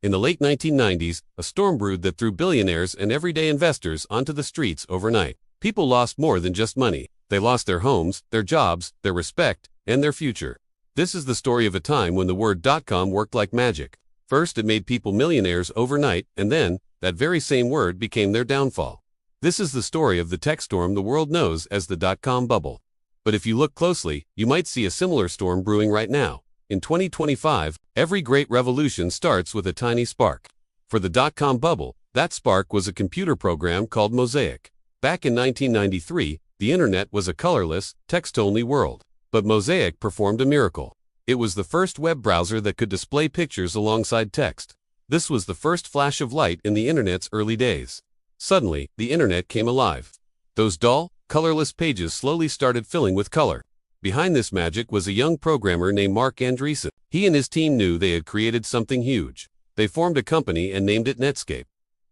In the late 1990s, a storm brewed that threw billionaires and everyday investors onto the streets overnight. People lost more than just money. They lost their homes, their jobs, their respect, and their future. This is the story of a time when the word .com worked like magic. First, it made people millionaires overnight, and then, that very same word became their downfall. This is the story of the tech storm the world knows as the .com bubble. But if you look closely, you might see a similar storm brewing right now. In 2025, every great revolution starts with a tiny spark. For the .com bubble, that spark was a computer program called Mosaic. Back in 1993, the internet was a colorless, text-only world. But Mosaic performed a miracle. It was the first web browser that could display pictures alongside text. This was the first flash of light in the internet's early days. Suddenly, the internet came alive. Those dull, colorless pages slowly started filling with color. Behind this magic was a young programmer named Mark Andreessen. He and his team knew they had created something huge. They formed a company and named it Netscape.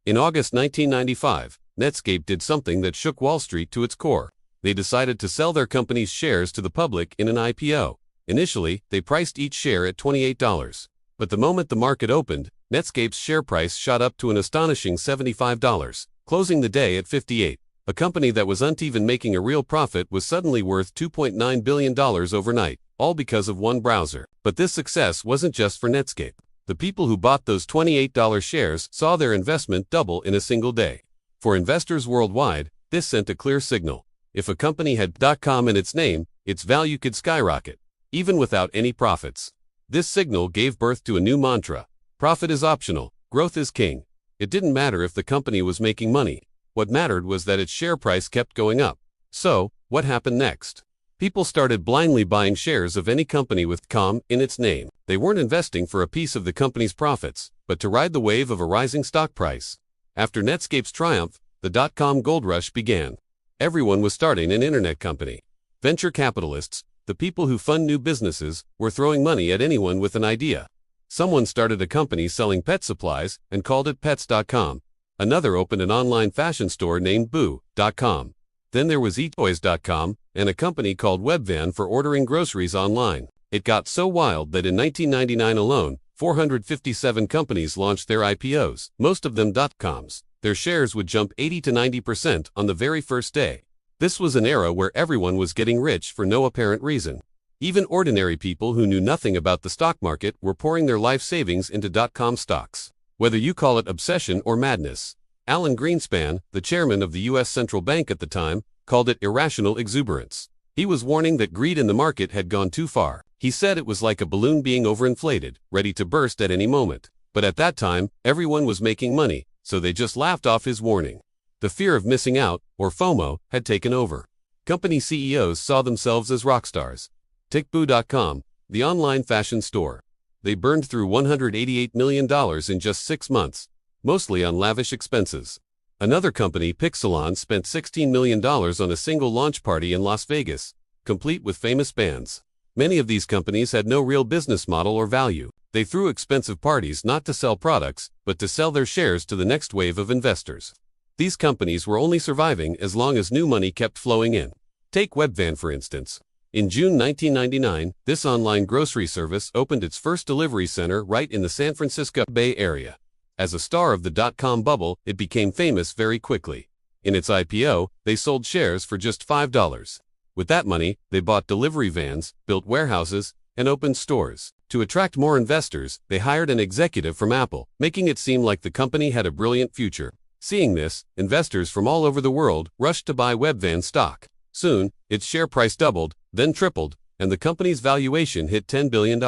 In August 1995, Netscape did something that shook Wall Street to its core. They decided to sell their company's shares to the public in an IPO. Initially, they priced each share at $28. But the moment the market opened, Netscape's share price shot up to an astonishing $75, closing the day at $58. A company that wasn't even making a real profit was suddenly worth $2.9 billion overnight, all because of one browser. But this success wasn't just for Netscape. The people who bought those $28 shares saw their investment double in a single day. For investors worldwide, this sent a clear signal. If a company had .com in its name, its value could skyrocket, even without any profits. This signal gave birth to a new mantra: profit is optional, growth is king. It didn't matter if the company was making money. What mattered was that its share price kept going up. So, what happened next? People started blindly buying shares of any company with .com in its name. They weren't investing for a piece of the company's profits, but to ride the wave of a rising stock price. After Netscape's triumph, the .com gold rush began. Everyone was starting an internet company. Venture capitalists, the people who fund new businesses, were throwing money at anyone with an idea. Someone started a company selling pet supplies and called it pets.com. Another opened an online fashion store named boo.com. Then there was eatoys.com and a company called Webvan for ordering groceries online. It got so wild that in 1999 alone, 457 companies launched their IPOs, most of them .coms. Their shares would jump 80 to 90% on the very first day. This was an era where everyone was getting rich for no apparent reason. Even ordinary people who knew nothing about the stock market were pouring their life savings into .com stocks. Whether you call it obsession or madness. Alan Greenspan, the chairman of the U.S. Central Bank at the time, called it irrational exuberance. He was warning that greed in the market had gone too far. He said it was like a balloon being overinflated, ready to burst at any moment. But at that time, everyone was making money, so they just laughed off his warning. The fear of missing out, or FOMO, had taken over. Company CEOs saw themselves as rock stars. Take boo.com, the online fashion store. They burned through $188 million in just 6 months, mostly on lavish expenses. Another company, Pixelon, spent $16 million on a single launch party in Las Vegas, complete with famous bands. Many of these companies had no real business model or value. They threw expensive parties not to sell products, but to sell their shares to the next wave of investors. These companies were only surviving as long as new money kept flowing in. Take Webvan for instance. In June 1999, this online grocery service opened its first delivery center right in the San Francisco Bay Area. As a star of the .com bubble, it became famous very quickly. In its IPO, they sold shares for just $5. With that money, they bought delivery vans, built warehouses, and opened stores. To attract more investors, they hired an executive from Apple, making it seem like the company had a brilliant future. Seeing this, investors from all over the world rushed to buy Webvan stock. Soon, its share price doubled, then tripled, and the company's valuation hit $10 billion.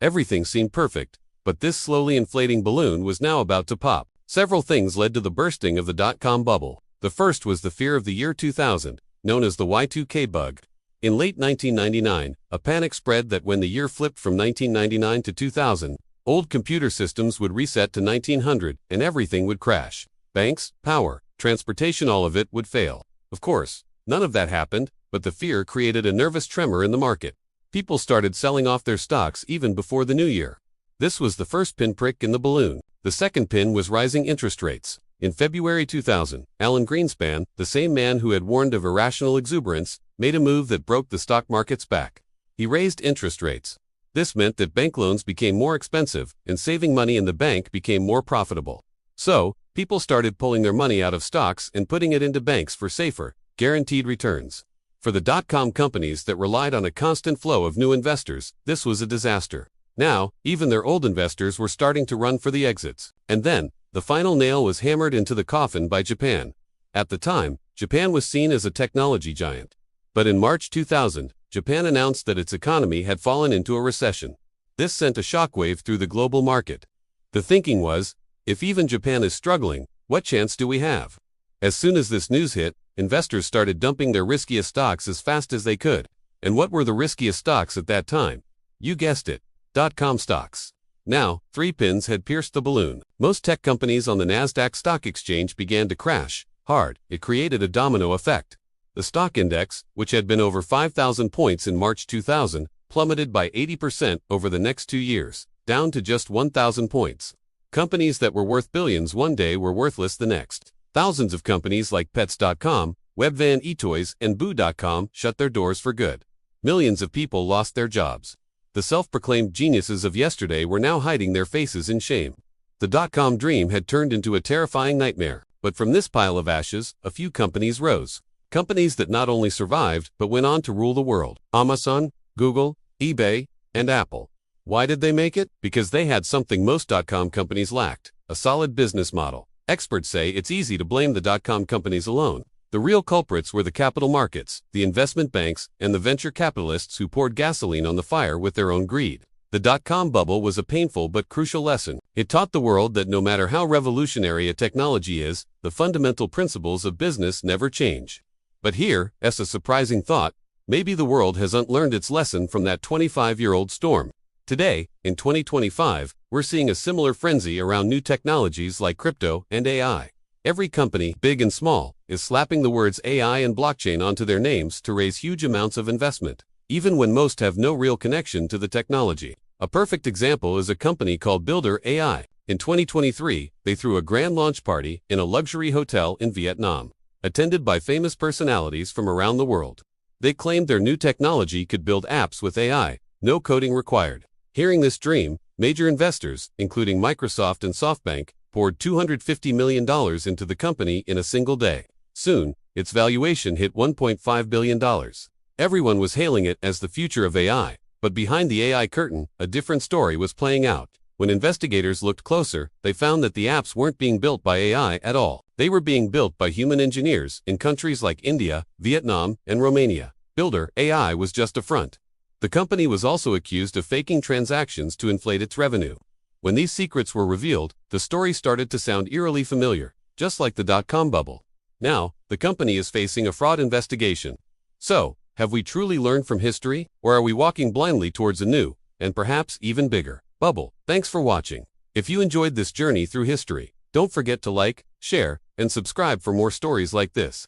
Everything seemed perfect, but this slowly inflating balloon was now about to pop. Several things led to the bursting of the .com bubble. The first was the fear of the year 2000, known as the Y2K bug. In late 1999, a panic spread that when the year flipped from 1999 to 2000, old computer systems would reset to 1900 and everything would crash. Banks, power, transportation, all of it would fail. Of course, none of that happened, but the fear created a nervous tremor in the market. People started selling off their stocks even before the new year. This was the first pinprick in the balloon. The second pin was rising interest rates. In February 2000, Alan Greenspan, the same man who had warned of irrational exuberance, made a move that broke the stock market's back. He raised interest rates. This meant that bank loans became more expensive and saving money in the bank became more profitable. So, people started pulling their money out of stocks and putting it into banks for safer, guaranteed returns. For the dot-com companies that relied on a constant flow of new investors, this was a disaster. Now, even their old investors were starting to run for the exits. And then, the final nail was hammered into the coffin by Japan. At the time, Japan was seen as a technology giant. But in March 2000, Japan announced that its economy had fallen into a recession. This sent a shockwave through the global market. The thinking was, if even Japan is struggling, what chance do we have? As soon as this news hit, investors started dumping their riskiest stocks as fast as they could. And what were the riskiest stocks at that time? You guessed it, dot-com stocks. Now, 3 pins had pierced the balloon. Most tech companies on the Nasdaq Stock Exchange began to crash hard. It created a domino effect. The stock index, which had been over 5,000 points in March 2000, plummeted by 80% over the next 2 years, down to just 1,000 points. Companies that were worth billions one day were worthless the next. Thousands of companies like Pets.com, Webvan eToys, and Boo.com shut their doors for good. Millions of people lost their jobs. The self-proclaimed geniuses of yesterday were now hiding their faces in shame. The dot-com dream had turned into a terrifying nightmare. But from this pile of ashes, a few companies rose. Companies that not only survived, but went on to rule the world. Amazon, Google, eBay, and Apple. Why did they make it? Because they had something most dot-com companies lacked: a solid business model. Experts say it's easy to blame the dot-com companies alone. The real culprits were the capital markets, the investment banks, and the venture capitalists who poured gasoline on the fire with their own greed. The dot-com bubble was a painful but crucial lesson. It taught the world that no matter how revolutionary a technology is, the fundamental principles of business never change. But here, as a surprising thought, maybe the world has unlearned its lesson from that 25-year-old storm. Today, in 2025, we're seeing a similar frenzy around new technologies like crypto and AI. Every company, big and small, is slapping the words AI and blockchain onto their names to raise huge amounts of investment, even when most have no real connection to the technology. A perfect example is a company called Builder AI. In 2023, they threw a grand launch party in a luxury hotel in Vietnam, attended by famous personalities from around the world. They claimed their new technology could build apps with AI, no coding required. Hearing this dream, major investors, including Microsoft and SoftBank, poured $250 million into the company in a single day. Soon, its valuation hit $1.5 billion. Everyone was hailing it as the future of AI. But behind the AI curtain, a different story was playing out. When investigators looked closer, they found that the apps weren't being built by AI at all. They were being built by human engineers in countries like India, Vietnam, and Romania. Builder AI was just a front. The company was also accused of faking transactions to inflate its revenue. When these secrets were revealed, the story started to sound eerily familiar, just like the dot-com bubble. Now, the company is facing a fraud investigation. So, have we truly learned from history, or are we walking blindly towards a new, and perhaps even bigger, bubble? Thanks for watching. If you enjoyed this journey through history, don't forget to like, share, and subscribe for more stories like this.